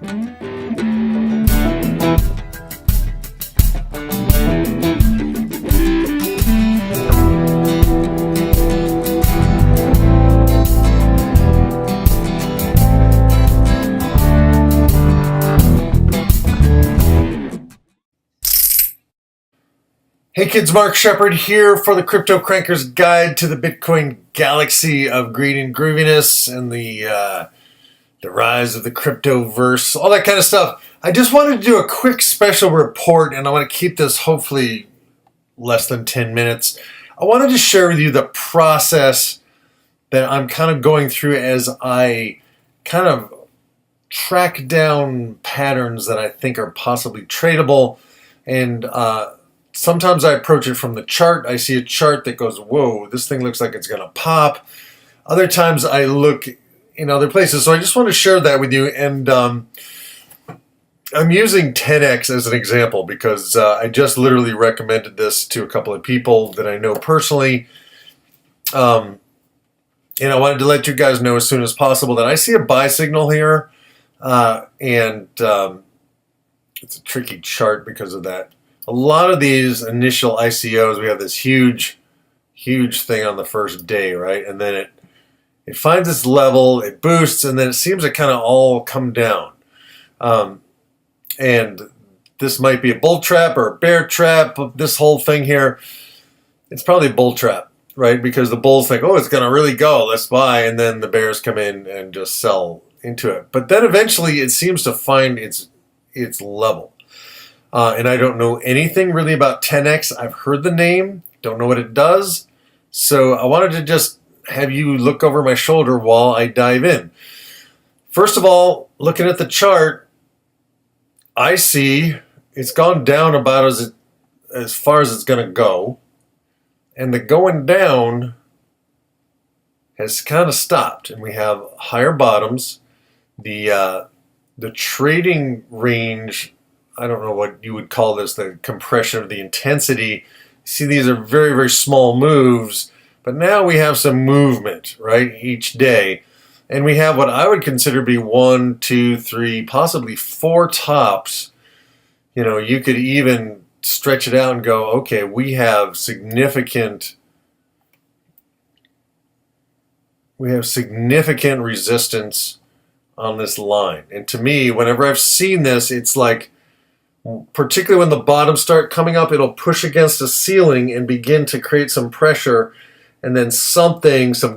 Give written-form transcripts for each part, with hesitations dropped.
Hey kids, Mark Shepard here for the CryptoCrankers Guide to the Bitcoin Galaxy of Greed and Grooviness and the rise of the cryptoverse, all that kind of stuff. I just wanted to do a quick special report, and I want to keep this hopefully less than 10 minutes. I wanted to share with you the process that I'm kind of going through as I kind of track down patterns that I think are possibly tradable, and sometimes I approach it from the chart. I see a chart that goes, whoa, this thing looks like it's going to pop. Other times I look in other places. So I just want to share that with you. And I'm using TenX as an example because I just literally recommended this to a couple of people that I know personally. And I wanted to let you guys know as soon as possible that I see a buy signal here. And it's a tricky chart because of that. A lot of these initial ICOs, we have this huge thing on the first day, right? And then it finds its level, it boosts, and then it seems to kind of all come down. And this might be a bull trap or a bear trap. This whole thing here, it's probably a bull trap, right? Because the bulls think, oh, it's going to really go, let's buy. And then the bears come in and just sell into it. But then eventually it seems to find its level. And I don't know anything really about TenX. I've heard the name, don't know what it does. So I wanted to just have you look over my shoulder while I dive in. First of all, looking at the chart, I see it's gone down about as far as it's going to go. And the going down has kind of stopped. And we have higher bottoms. The trading range, I don't know what you would call this, the compression of the intensity. See, these are very, very small moves, but now we have some movement, right, each day. And we have what I would consider to be 1, 2, 3, possibly 4 tops. You know, you could even stretch it out and go, okay, we have significant resistance on this line. And to me, whenever I've seen this, it's like, particularly when the bottoms start coming up, it'll push against a ceiling and begin to create some pressure, and then some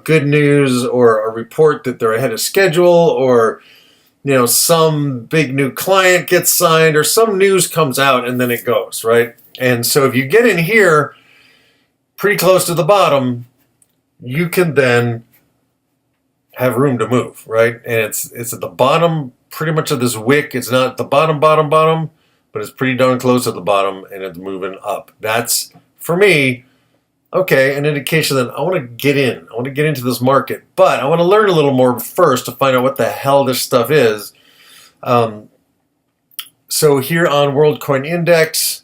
good news or a report that they're ahead of schedule, or some big new client gets signed, or some news comes out, and then it goes, right? And so if you get in here pretty close to the bottom, you can then have room to move, right? And it's at the bottom pretty much of this wick. It's not the bottom, but it's pretty darn close to the bottom, and it's moving up. That's, for me, okay, an indication that I want to get in. I want to get into this market, but I want to learn a little more first to find out what the hell this stuff is. So here on WorldCoin Index,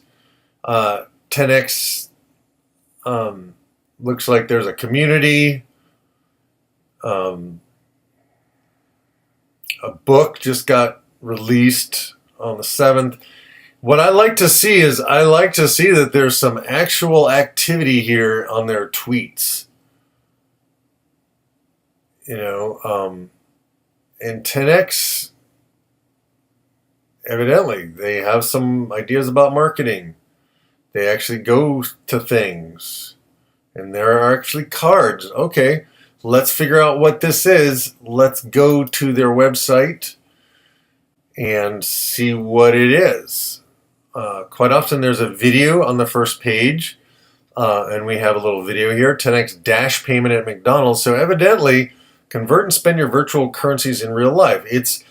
TenX looks like there's a community. A book just got released on the 7th. What I like to see is that there's some actual activity here on their tweets. And TenX, evidently, they have some ideas about marketing. They actually go to things. And there are actually cards. Okay, let's figure out what this is. Let's go to their website and see what it is. Quite often there's a video on the first page, and we have a little video here, 10x dash payment at McDonald's. So evidently, convert and spend your virtual currencies in real life. It's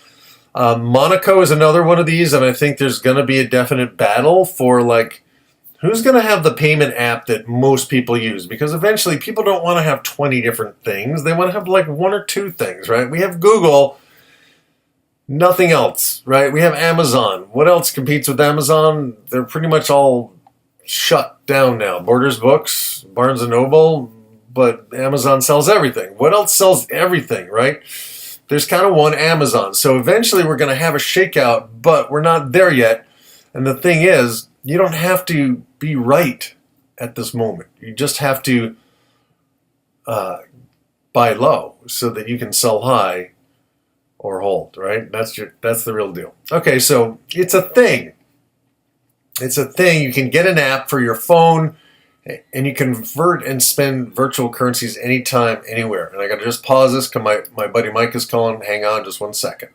Monaco is another one of these, and I think there's going to be a definite battle for, like, who's going to have the payment app that most people use? Because eventually people don't want to have 20 different things. They want to have like 1 or 2 things, right? We have Google. Nothing else, right? We have Amazon. What else competes with Amazon? They're pretty much all shut down now. Borders Books, Barnes & Noble, but Amazon sells everything. What else sells everything, right? there's kind of one Amazon. So eventually we're going to have a shakeout, but we're not there yet. And the thing is, you don't have to be right at this moment. You just have to buy low so that you can sell high or hold, right? That's the real deal. Okay, so it's a thing. It's a thing. You can get an app for your phone, and you convert and spend virtual currencies anytime, anywhere. And I got to just pause this because my buddy Mike is calling. Hang on just 1 second.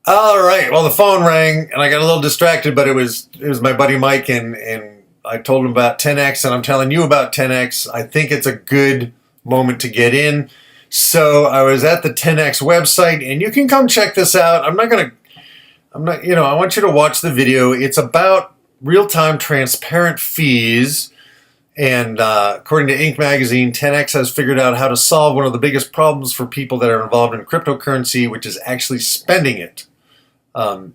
All right. Well, the phone rang, and I got a little distracted, but it was my buddy Mike, and I told him about TenX, and I'm telling you about TenX. I think it's a good moment to get in. So I was at the TenX website, and you can come check this out. I want you to watch the video. It's about real-time transparent fees. And according to Inc. magazine, TenX has figured out how to solve one of the biggest problems for people that are involved in cryptocurrency, which is actually spending it. And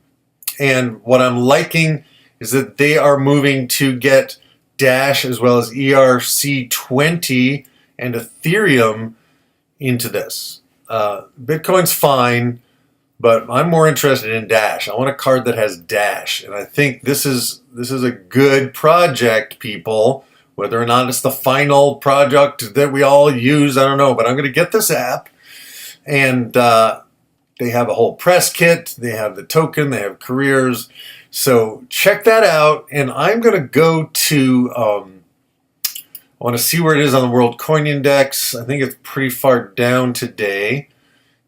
what I'm liking is that they are moving to get Dash as well as ERC20 and Ethereum into this. Bitcoin's fine, but I'm more interested in Dash. I want a card that has Dash, and I think this is a good project, people. Whether or not it's the final project that we all use, I don't know. But I'm going to get this app, and they have a whole press kit. They have the token. They have careers. So check that out. And I'm going to go to, I want to see where it is on the World Coin Index. I think it's pretty far down today.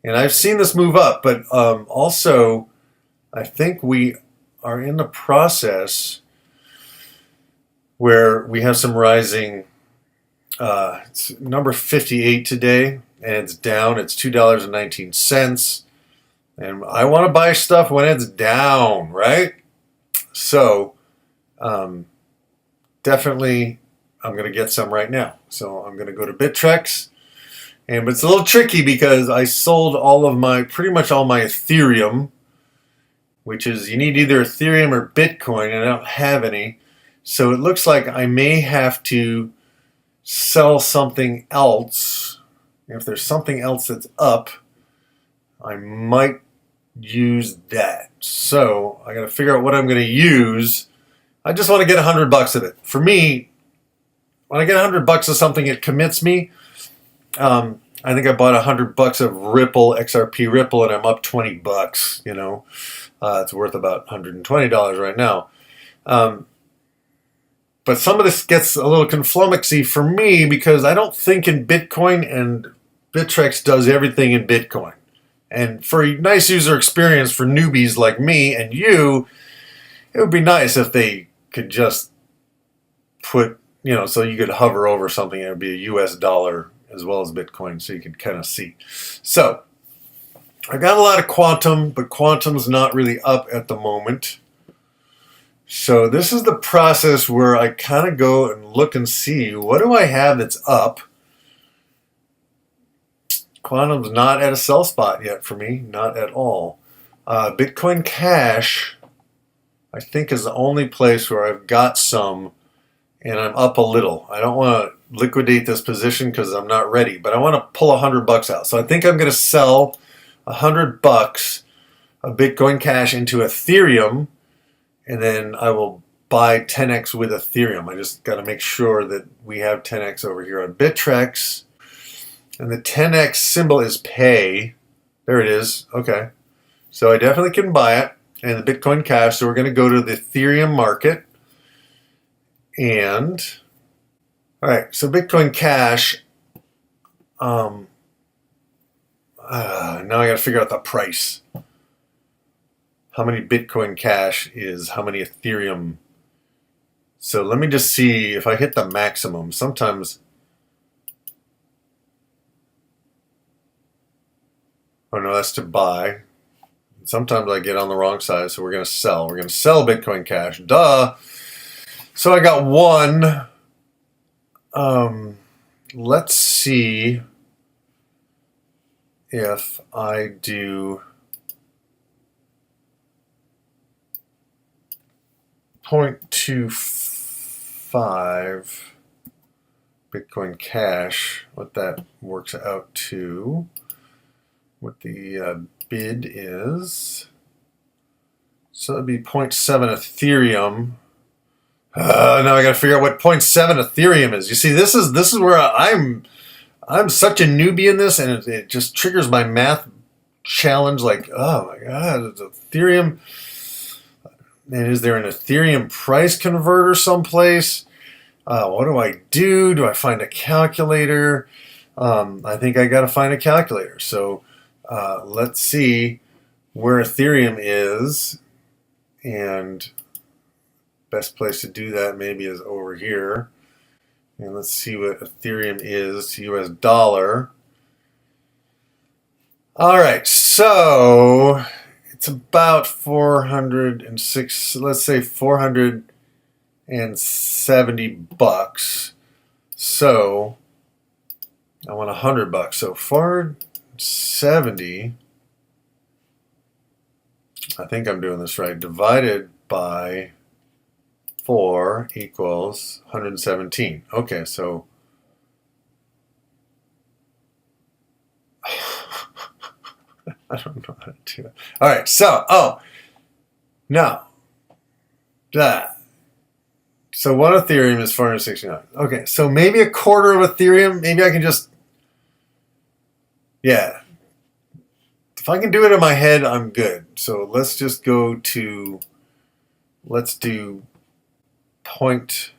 And I've seen this move up, but also I think we are in the process where we have some rising. It's number 58 today, and it's down. It's $2.19. And I want to buy stuff when it's down, right? So definitely I'm going to get some right now. So I'm going to go to Bittrex. But it's a little tricky because I sold pretty much all my Ethereum, which is you need either Ethereum or Bitcoin, and I don't have any. So it looks like I may have to sell something else. If there's something else that's up, I might use that. So I got to figure out what I'm going to use. I just want to get $100 of it. For me, when I get $100 of something, it commits me. I think I bought $100 of Ripple, XRP Ripple, and I'm up $20. It's worth about $120 right now. But some of this gets a little conflummoxy for me because I don't think in Bitcoin, and Bittrex does everything in Bitcoin. And for a nice user experience for newbies like me and you, it would be nice if they could just put, so you could hover over something and it would be a US dollar as well as Bitcoin, so you could kind of see. So I got a lot of quantum, but quantum's not really up at the moment. So this is the process where I kind of go and look and see, what do I have that's up? Quantum's not at a sell spot yet for me, not at all. Bitcoin Cash, I think, is the only place where I've got some, and I'm up a little. I don't want to liquidate this position because I'm not ready, but I want to pull $100 out. So I think I'm going to sell $100 of Bitcoin Cash into Ethereum, and then I will buy TenX with Ethereum. I just got to make sure that we have TenX over here on Bittrex. And the TenX symbol is pay. There it is. Okay. So I definitely can buy it. And the Bitcoin Cash. So we're going to go to the Ethereum market. And, all right. So Bitcoin Cash. Now I got to figure out the price. How many Bitcoin Cash is how many Ethereum? So let me just see if I hit the maximum. Sometimes, oh no, that's to buy. Sometimes I get on the wrong side, so we're going to sell. We're going to sell Bitcoin Cash. Duh. So I got one. Let's see if I do 0.25 Bitcoin Cash, what that works out to. what the bid is. So that'd be 0.7 Ethereum. Now I got to figure out what 0.7 Ethereum is. You see, this is where I'm such a newbie in this, and it just triggers my math challenge. Like, oh my god, it's Ethereum. And is there an Ethereum price converter someplace? What do I do? Do I find a calculator? I think I got to find a calculator. So let's see where Ethereum is, and best place to do that maybe is over here. And let's see what Ethereum is, US dollar. All right, so it's about 406, let's say 470 bucks. So I want $100. So 470, I think I'm doing this right, divided by 4 equals 117. Okay, so I don't know how to do it. All right, so, now, that. So 1 Ethereum is 469. Okay, so maybe a quarter of Ethereum. Maybe I can just, yeah. If I can do it in my head, I'm good. So let's just go to, let's do 0.25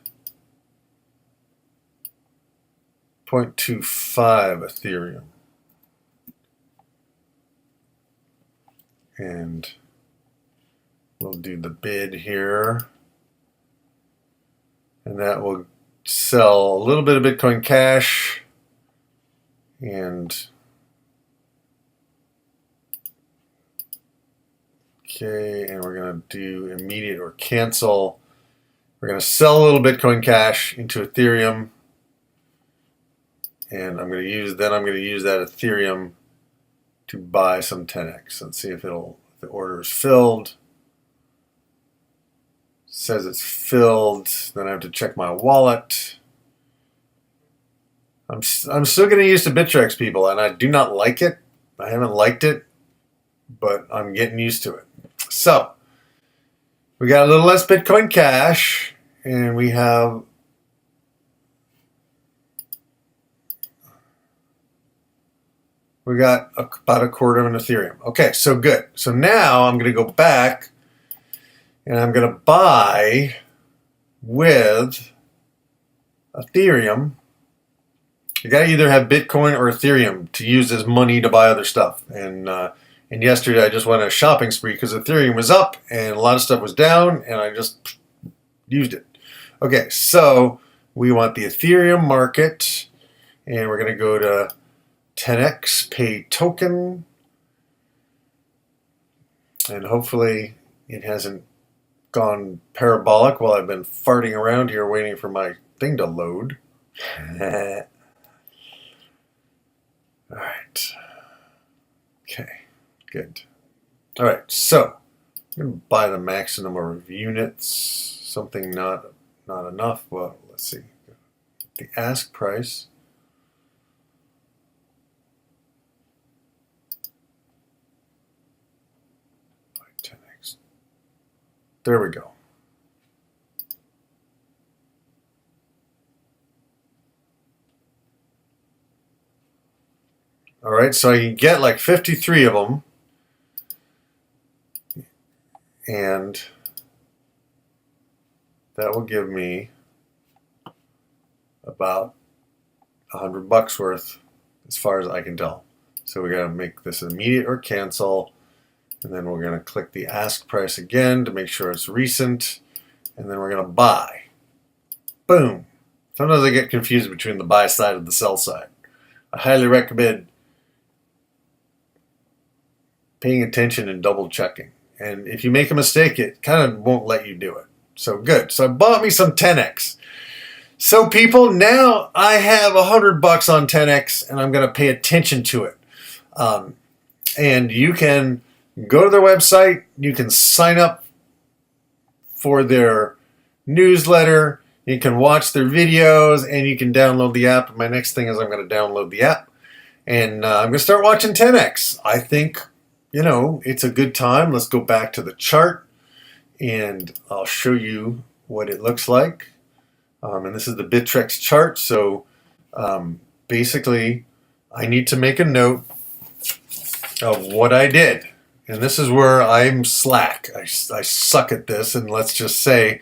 Ethereum. And we'll do the bid here. And that will sell a little bit of Bitcoin Cash. And okay, and we're going to do immediate or cancel. We're going to sell a little Bitcoin Cash into Ethereum. And I'm going to use that Ethereum to buy some TenX. Let's see if the order is filled. It says it's filled. Then I have to check my wallet. I'm still getting used to Bittrex, people, and I do not like it. I haven't liked it, but I'm getting used to it. So we got a little less Bitcoin Cash, and we got about a quarter of an Ethereum. Okay, so good. So now I'm going to go back and I'm going to buy with Ethereum. You got to either have Bitcoin or Ethereum to use as money to buy other stuff. And yesterday I just went on a shopping spree because Ethereum was up and a lot of stuff was down, and I just used it. Okay, so we want the Ethereum market, and we're going to go to TenX pay token, and hopefully it hasn't gone parabolic while I've been farting around here waiting for my thing to load. All right. Okay, good. All right, so I'm going to buy the maximum number of units. Something not enough. Well, let's see. The ask price. There we go. All right, so I can get like 53 of them. And that will give me about $100 worth as far as I can tell. So we got to make this immediate or cancel. And then we're going to click the ask price again to make sure it's recent. And then we're going to buy. Boom. Sometimes I get confused between the buy side and the sell side. I highly recommend paying attention and double checking. And if you make a mistake, it kind of won't let you do it. So good. So I bought me some TenX. So people, now I have $100 on TenX, and I'm going to pay attention to it. And you can go to their website. You can sign up for their newsletter. You can watch their videos, and you can download the app. My next thing is I'm going to download the app. And I'm going to start watching TenX. I think, you know, it's a good time. Let's go back to the chart and I'll show you what it looks like. And this is the Bittrex chart. So basically, I need to make a note of what I did. And this is where I'm slack. I suck at this. And let's just say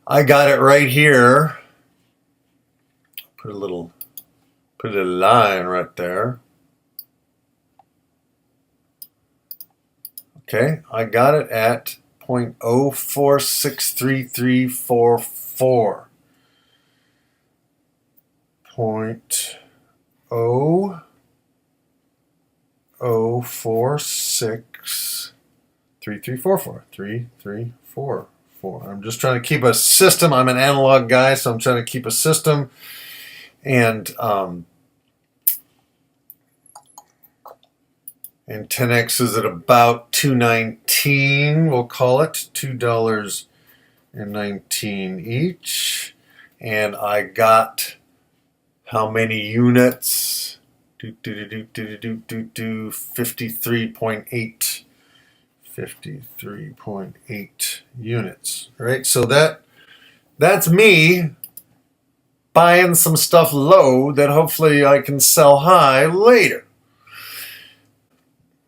I got it right here. Put a line right there. Okay, I got it at 0.046334. 0.0463344. I'm just trying to keep a system. I'm an analog guy, so I'm trying to keep a system. And TenX is at about $2.19. We'll call it $2.19 each. And I got how many units? 53.8. 53.8 units. Right? So that's me buying some stuff low that hopefully I can sell high later.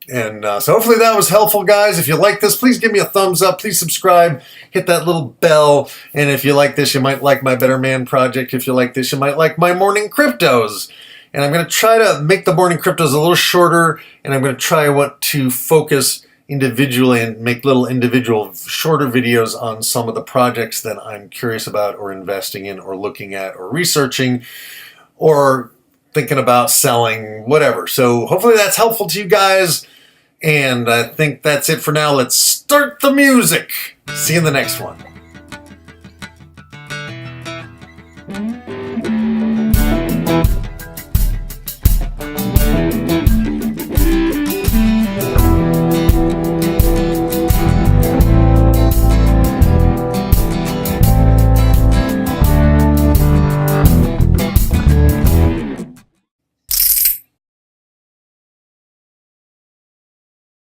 And so hopefully that was helpful, guys. If you like this, please give me a thumbs up. Please subscribe. Hit that little bell. And if you like this, you might like my Better Man project. If you like this, you might like my morning cryptos. And I'm going to try to make the morning cryptos a little shorter. And I'm going to try to focus individually and make little individual shorter videos on some of the projects that I'm curious about or investing in or looking at or researching or thinking about selling, whatever. So hopefully that's helpful to you guys. And I think that's it for now. Let's start the music. See you in the next one.